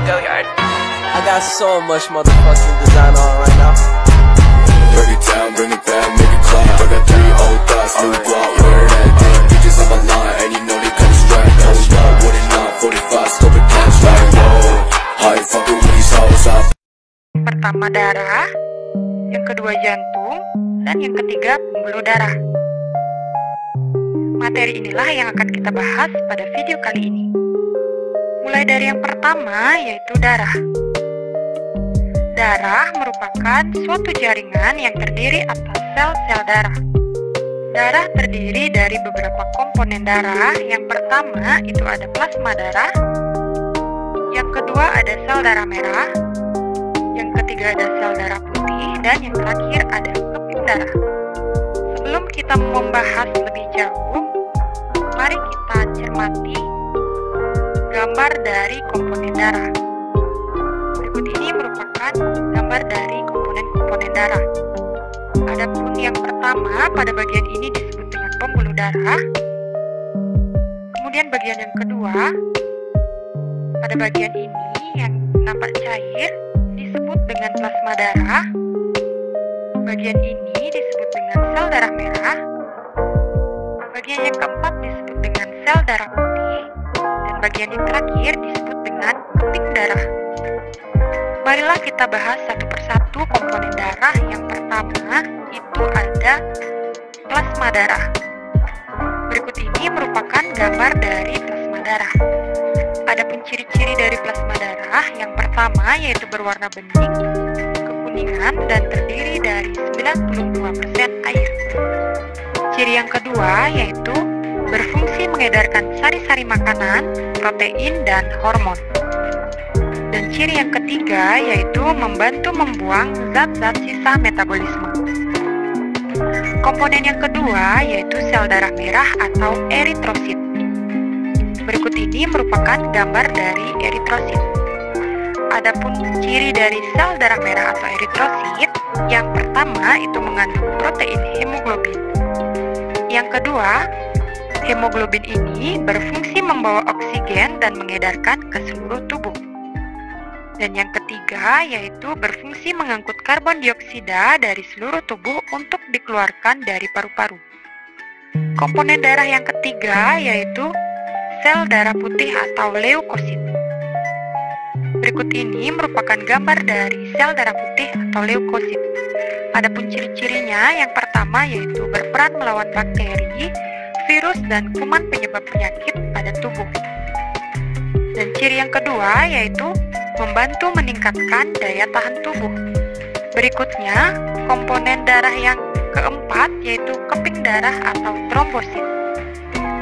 Gilliard. I got so much motherfucking design on right now. Break it down, bring it back, make it clap. I got 3 old thoughts, new guap, wear that thing. Bitches on my line, and you know they come straight. Hold up, what it not, 45, stop it, cash like whoa. How you fucking with these hoes up? Pertama darah, yang kedua jantung, dan yang ketiga pembuluh darah. Materi inilah yang akan kita bahas pada video kali ini. Mulai dari yang pertama, yaitu darah. Darah merupakan suatu jaringan yang terdiri atas sel-sel darah. Darah terdiri dari beberapa komponen darah. Yang pertama itu ada plasma darah. Yang kedua ada sel darah merah. Yang ketiga ada sel darah putih. Dan yang terakhir ada keping darah. Sebelum kita membahas lebih jauh, mari kita cermati gambar dari komponen darah. Berikut ini merupakan gambar dari komponen-komponen darah. Adapun yang pertama, pada bagian ini disebut dengan pembuluh darah. Kemudian bagian yang kedua, pada bagian ini yang nampak cair disebut dengan plasma darah. Bagian ini disebut dengan sel darah merah. Bagian yang keempat disebut dengan sel darah putih. Dan bagian yang terakhir disebut dengan keping darah. Marilah kita bahas satu persatu komponen darah. Yang pertama itu ada plasma darah. Berikut ini merupakan gambar dari plasma darah. Adapun ciri-ciri dari plasma darah, yang pertama yaitu berwarna bening, kekuningan, dan terdiri dari 92% air. Ciri yang kedua yaitu berfungsi mengedarkan sari-sari makanan, protein, dan hormon. Dan ciri yang ketiga yaitu membantu membuang zat-zat sisa metabolisme. Komponen yang kedua yaitu sel darah merah atau eritrosit. Berikut ini merupakan gambar dari eritrosit. Adapun ciri dari sel darah merah atau eritrosit, yang pertama itu mengandung protein hemoglobin. Yang kedua, hemoglobin ini berfungsi membawa oksigen dan mengedarkan ke seluruh tubuh. Dan yang ketiga yaitu berfungsi mengangkut karbon dioksida dari seluruh tubuh untuk dikeluarkan dari paru-paru. Komponen darah yang ketiga yaitu sel darah putih atau leukosit. Berikut ini merupakan gambar dari sel darah putih atau leukosit. Adapun ciri-cirinya, yang pertama yaitu berperan melawan bakteri, virus, dan kuman penyebab penyakit pada tubuh. Dan ciri yang kedua yaitu membantu meningkatkan daya tahan tubuh. Berikutnya, komponen darah yang keempat yaitu keping darah atau trombosit.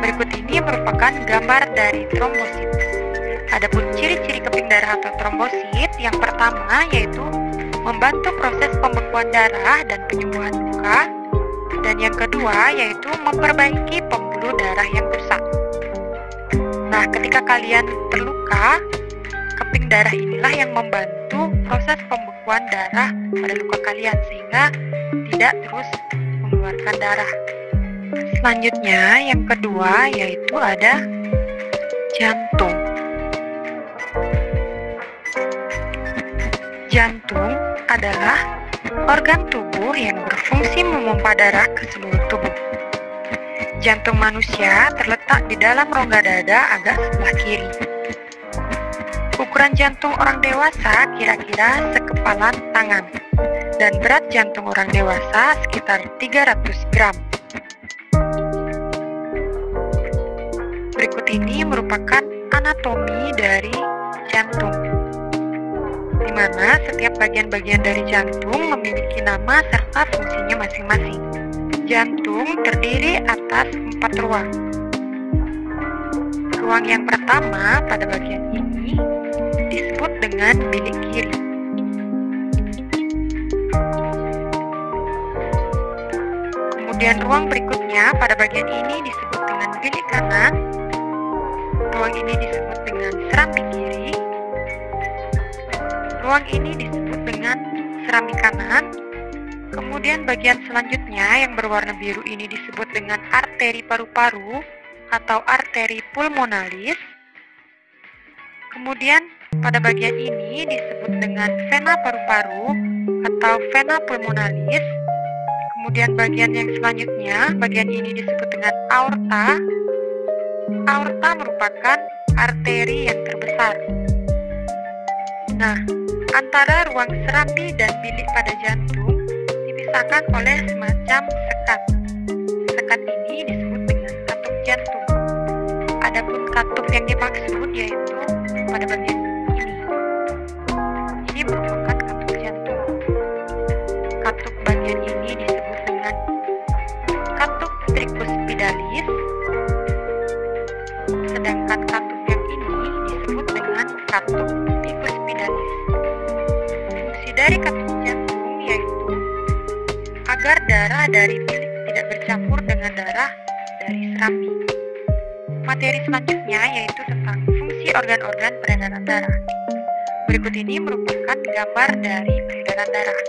Berikut ini merupakan gambar dari trombosit. Adapun ciri-ciri keping darah atau trombosit, yang pertama yaitu membantu proses pembekuan darah dan penyembuhan luka. Dan yang kedua yaitu memperbaiki pembuluh darah yang rusak. Nah, ketika kalian terluka, keping darah inilah yang membantu proses pembekuan darah pada luka kalian sehingga tidak terus mengeluarkan darah. Selanjutnya, yang kedua yaitu ada jantung. Jantung adalah organ tubuh yang berfungsi memompa darah ke seluruh tubuh. Jantung manusia terletak di dalam rongga dada agak sebelah kiri. Ukuran jantung orang dewasa kira-kira sekepalan tangan, dan berat jantung orang dewasa sekitar 300 gram. Berikut ini merupakan anatomi dari jantung, di mana setiap bagian-bagian dari jantung memiliki nama serta fungsinya masing-masing. Jantung terdiri atas 4 ruang. Ruang yang pertama pada bagian ini disebut dengan bilik kiri. Kemudian ruang berikutnya pada bagian ini disebut dengan bilik kanan. Ruang ini disebut dengan serambi kiri. Ruang ini disebut dengan serambi kanan. Kemudian bagian selanjutnya yang berwarna biru ini disebut dengan arteri paru-paru atau arteri pulmonalis. Kemudian Pada bagian ini disebut dengan vena paru-paru atau vena pulmonalis. Kemudian bagian yang selanjutnya, bagian ini disebut dengan aorta. Aorta merupakan arteri yang terbesar. Nah, antara ruang serambi dan bilik pada jantung dipisahkan oleh semacam sekat. Sekat ini disebut dengan katup jantung. Adapun katup yang dimaksud yaitu pada bagian ini. Ini merupakan katup jantung. Katup bagian ini disebut dengan katup tricuspidalis. Sedangkan katup yang ini disebut dengan katup bicuspidalis. Fungsi dari katup jantung yaitu agar darah dari bilik tidak bercampur dengan darah dari serambi. Materi selanjutnya yaitu tentang fungsi organ-organ peredaran darah. Berikut ini merupakan gambar dari peredaran darah.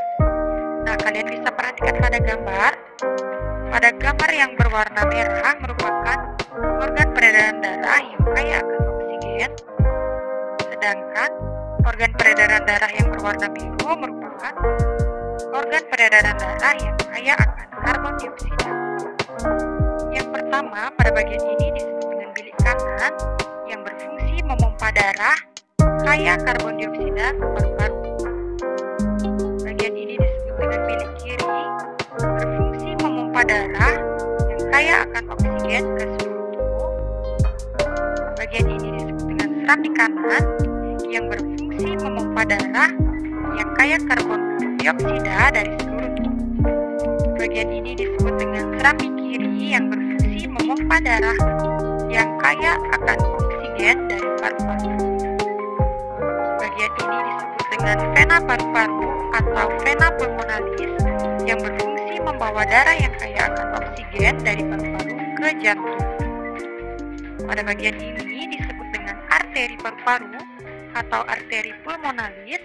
Nah, kalian bisa perhatikan pada gambar. Pada gambar yang berwarna merah merupakan organ peredaran darah yang kaya akan oksigen. Sedangkan organ peredaran darah yang berwarna biru merupakan organ peredaran darah yang kaya akan karbon dioksida. Yang pertama, pada bagian ini disebut dengan bilik kanan yang berfungsi memompa darah kaya karbon dioksida ke paru-paru. Bagian ini disebut dengan bilik kiri berfungsi memompa darah yang kaya akan oksigen ke seluruh tubuh. Bagian ini disebut dengan serambi kanan yang berfungsi memompa darah yang kaya karbon dioksida dari seluruh tubuh. Bagian ini disebut dengan serambi kiri yang berfungsi memompa darah yang kaya akan oksigen dari paru-paru. Bagian ini disebut dengan vena paru-paru atau vena pulmonalis yang berfungsi membawa darah yang kaya akan oksigen dari paru-paru ke jantung. Pada bagian ini disebut dengan arteri paru-paru atau arteri pulmonalis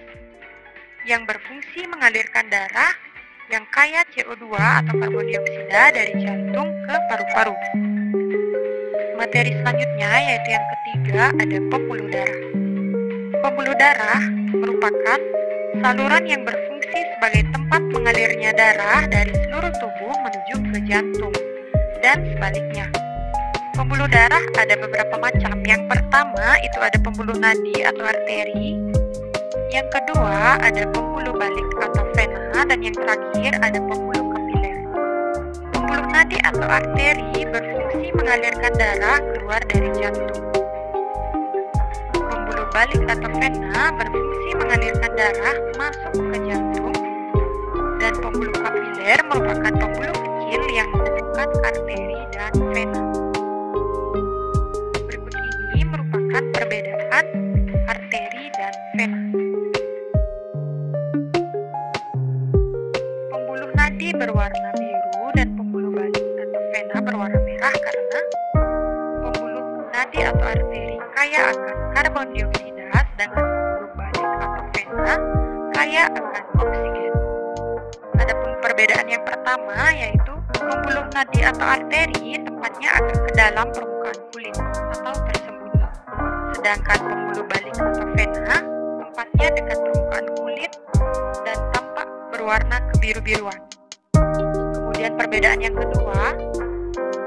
yang berfungsi mengalirkan darah yang kaya CO2 atau karbon dioksida dari jantung ke paru-paru. Materi selanjutnya yaitu yang ketiga ada pembuluh darah. Pembuluh darah merupakan saluran yang berfungsi sebagai tempat mengalirnya darah dari seluruh tubuh menuju ke jantung dan sebaliknya. Pembuluh darah ada beberapa macam. Yang pertama itu ada pembuluh nadi atau arteri. Yang kedua ada pembuluh balik atau vena, dan yang terakhir ada pembuluh kapiler. Pembuluh nadi atau arteri berfungsi mengalirkan darah keluar dari jantung. Pembuluh balik atau vena berfungsi mengalirkan darah masuk ke jantung, dan pembuluh kapiler merupakan pembuluh kecil yang menghubungkan arteri dan vena. Berikut ini merupakan perbedaan arteri dan vena. Pembuluh nadi berwarna biru dan pembuluh balik atau vena berwarna merah karena pembuluh nadi atau arteri kaya akan karbon dioksida, sedangkan pembuluh balik atau vena kaya akan oksigen. Adapun perbedaan yang pertama yaitu pembuluh nadi atau arteri tempatnya agak ke dalam permukaan kulit atau tersembunyi, sedangkan pembuluh balik atau vena tempatnya dekat permukaan kulit dan tampak berwarna kebiru-biruan. Kemudian perbedaan yang kedua,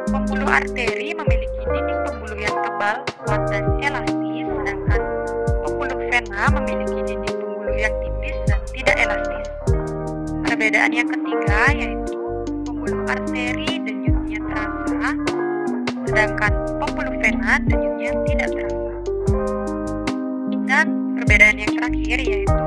pembuluh arteri memiliki dinding pembuluh yang tebal, kuat dan elastis, sedangkan pembuluh vena memiliki dinding pembuluh yang tipis dan tidak elastis. Perbedaan yang ketiga yaitu pembuluh arteri denyutnya terasa, sedangkan pembuluh vena denyutnya tidak terasa. Dan perbedaan yang terakhir yaitu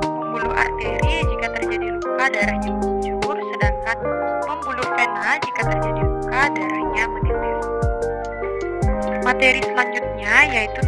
pembuluh arteri jika terjadi luka darahnya mengucur, sedangkan pembuluh vena jika terjadi luka darahnya menetes. Materi selanjutnya yaitu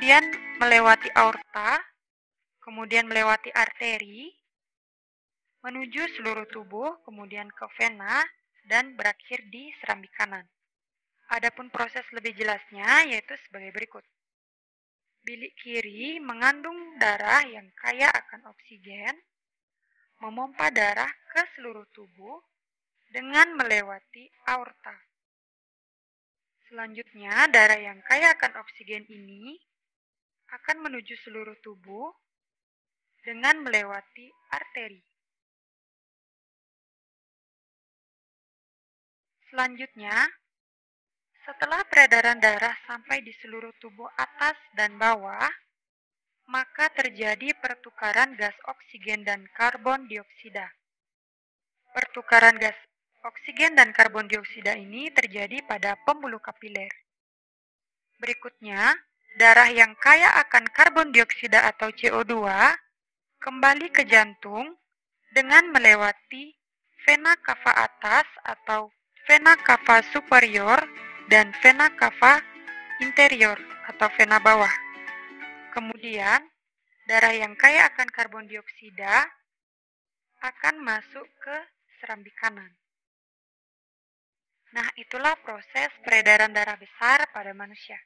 kemudian melewati aorta, kemudian melewati arteri, menuju seluruh tubuh, kemudian ke vena, dan berakhir di serambi kanan. Adapun proses lebih jelasnya yaitu sebagai berikut. Bilik kiri mengandung darah yang kaya akan oksigen, memompa darah ke seluruh tubuh dengan melewati aorta. Selanjutnya, darah yang kaya akan oksigen ini akan menuju seluruh tubuh dengan melewati arteri. Selanjutnya, setelah peredaran darah sampai di seluruh tubuh atas dan bawah, maka terjadi pertukaran gas oksigen dan karbon dioksida. Pertukaran gas oksigen dan karbon dioksida ini terjadi pada pembuluh kapiler. Berikutnya, darah yang kaya akan karbon dioksida atau CO2 kembali ke jantung dengan melewati vena cava atas atau vena cava superior dan vena cava interior atau vena bawah. Kemudian, darah yang kaya akan karbon dioksida akan masuk ke serambi kanan. Nah, itulah proses peredaran darah besar pada manusia.